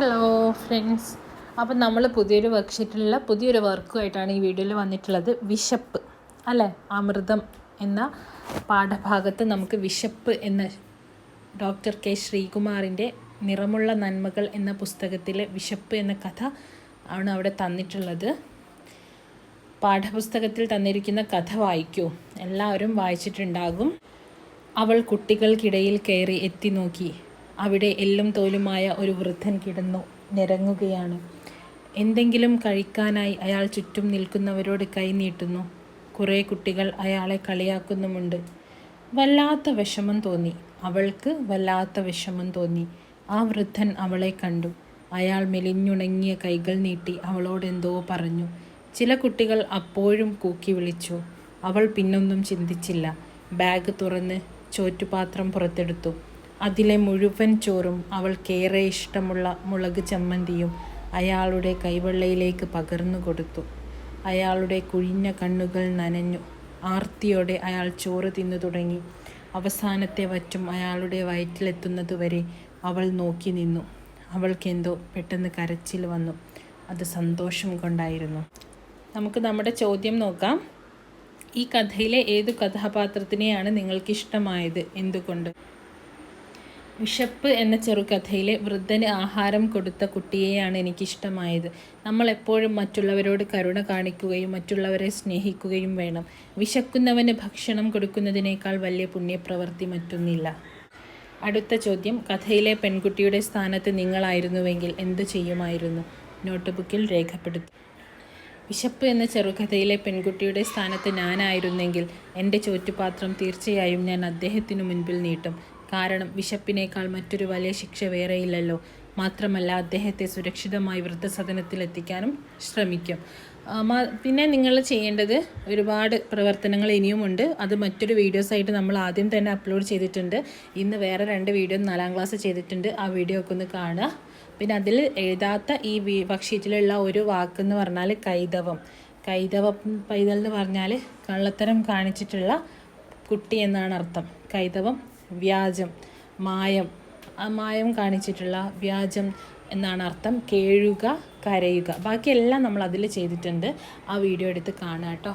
Hello friends, അപ്പം നമ്മൾ പുതിയൊരു വർക്ക്ഷീറ്റിലുള്ള പുതിയൊരു വർക്കുമായിട്ടാണ് ഈ വീഡിയോയിൽ വന്നിട്ടുള്ളത്. വിശപ്പ് അല്ലേ, അമൃതം എന്ന പാഠഭാഗത്ത് നമുക്ക് വിശപ്പ് എന്ന ഡോക്ടർ കെ ശ്രീകുമാറിൻ്റെ നിറമുള്ള നന്മകൾ എന്ന പുസ്തകത്തിലെ വിശപ്പ് എന്ന കഥ ആണ് അവിടെ തന്നിട്ടുള്ളത്. പാഠപുസ്തകത്തിൽ തന്നിരിക്കുന്ന കഥ വായിക്കൂ, എല്ലാവരും വായിച്ചിട്ടുണ്ടാകും. അവൾ കുട്ടികൾക്കിടയിൽ കയറി എത്തി നോക്കി. അവിടെ എല്ലും തോലുമായ ഒരു വൃദ്ധൻ കിടന്നു നിരങ്ങുകയാണ്. എന്തെങ്കിലും കഴിക്കാനായി അയാൾ ചുറ്റും നിൽക്കുന്നവരോട് കൈ നീട്ടുന്നു. കുറേ കുട്ടികൾ അയാളെ കളിയാക്കുന്നുമുണ്ട്. വല്ലാത്ത വിഷമം തോന്നി അവൾക്ക്, വല്ലാത്ത വിഷമം തോന്നി. ആ വൃദ്ധൻ അവളെ കണ്ടു. അയാൾ മെലിഞ്ഞുണങ്ങിയ കൈകൾ നീട്ടി അവളോടെന്തോ പറഞ്ഞു. ചില കുട്ടികൾ അപ്പോഴും കൂക്കി വിളിച്ചു. അവൾ പിന്നൊന്നും ചിന്തിച്ചില്ല. ബാഗ് തുറന്ന് ചോറ്റുപാത്രം പുറത്തെടുത്തു. അതിലെ മുഴുവൻ ചോറും അവൾക്കേറെ ഇഷ്ടമുള്ള മുളക് ചമ്മന്തിയും അയാളുടെ കൈവെള്ളയിലേക്ക് പകർന്നു കൊടുത്തു. അയാളുടെ കുഴിഞ്ഞ കണ്ണുകൾ നനഞ്ഞു. ആർത്തിയോടെ അയാൾ ചോറ് തിന്നു തുടങ്ങി. അവസാനത്തെ വറ്റും അയാളുടെ വയറ്റിലെത്തുന്നതുവരെ അവൾ നോക്കി നിന്നു. അവൾക്കെന്തോ പെട്ടെന്ന് കരച്ചിൽ വന്നു. അത് സന്തോഷം കൊണ്ടായിരുന്നു. നമുക്ക് നമ്മുടെ ചോദ്യം നോക്കാം. ഈ കഥയിലെ ഏതു കഥാപാത്രത്തിനെയാണ് നിങ്ങൾക്കിഷ്ടമായത്? എന്തുകൊണ്ട്? വിശപ്പ് എന്ന ചെറുകഥയിലെ വൃദ്ധന് ആഹാരം കൊടുത്ത കുട്ടിയെയാണ് എനിക്കിഷ്ടമായത്. നമ്മളെപ്പോഴും മറ്റുള്ളവരോട് കരുണ കാണിക്കുകയും മറ്റുള്ളവരെ സ്നേഹിക്കുകയും വേണം. വിശക്കുന്നവന് ഭക്ഷണം കൊടുക്കുന്നതിനേക്കാൾ വലിയ പുണ്യപ്രവൃത്തി മറ്റൊന്നില്ല. അടുത്ത ചോദ്യം, കഥയിലെ പെൺകുട്ടിയുടെ സ്ഥാനത്ത് നിങ്ങളായിരുന്നുവെങ്കിൽ എന്തു ചെയ്യുമായിരുന്നു? നോട്ട്ബുക്കിൽ രേഖപ്പെടുത്തും. വിശപ്പ് എന്ന ചെറുകഥയിലെ പെൺകുട്ടിയുടെ സ്ഥാനത്ത് ഞാനായിരുന്നെങ്കിൽ എൻ്റെ ചോറ്റുപാത്രം തീർച്ചയായും ഞാൻ അദ്ദേഹത്തിനു മുൻപിൽ നീട്ടും. കാരണം വിശപ്പിനേക്കാൾ മറ്റൊരു വലിയ ശിക്ഷ വേറെയില്ലല്ലോ. മാത്രമല്ല അദ്ദേഹത്തെ സുരക്ഷിതമായി വൃദ്ധസദനത്തിലെത്തിക്കാനും ശ്രമിക്കും. പിന്നെ നിങ്ങൾ ചെയ്യേണ്ടത് ഒരുപാട് പ്രവർത്തനങ്ങൾ ഇനിയുമുണ്ട്. അത് മറ്റൊരു വീഡിയോസായിട്ട് നമ്മൾ ആദ്യം തന്നെ അപ്ലോഡ് ചെയ്തിട്ടുണ്ട്. ഇന്ന് വേറെ 2 വീഡിയോ 4ാം ക്ലാസ് ചെയ്തിട്ടുണ്ട്. ആ വീഡിയോ ഒക്കെ ഒന്ന് കാണുക. പിന്നെ അതിൽ എഴുതാത്ത ഈ വർക്ക്ഷീറ്റിലുള്ള ഒരു വാക്കെന്ന് പറഞ്ഞാൽ കൈതവം. പൈതൽ എന്ന് പറഞ്ഞാൽ കള്ളത്തരം കാണിച്ചിട്ടുള്ള കുട്ടി എന്നാണ് അർത്ഥം. കൈതവം. വ്യാജം, മായം കാണിച്ചിട്ടുള്ള വ്യാജം എന്നാണ് അർത്ഥം. കേഴുക, കരയുക. ബാക്കിയെല്ലാം നമ്മൾ അതിൽ ചെയ്തിട്ടുണ്ട്. ആ വീഡിയോ എടുത്ത് കാണാം കേട്ടോ.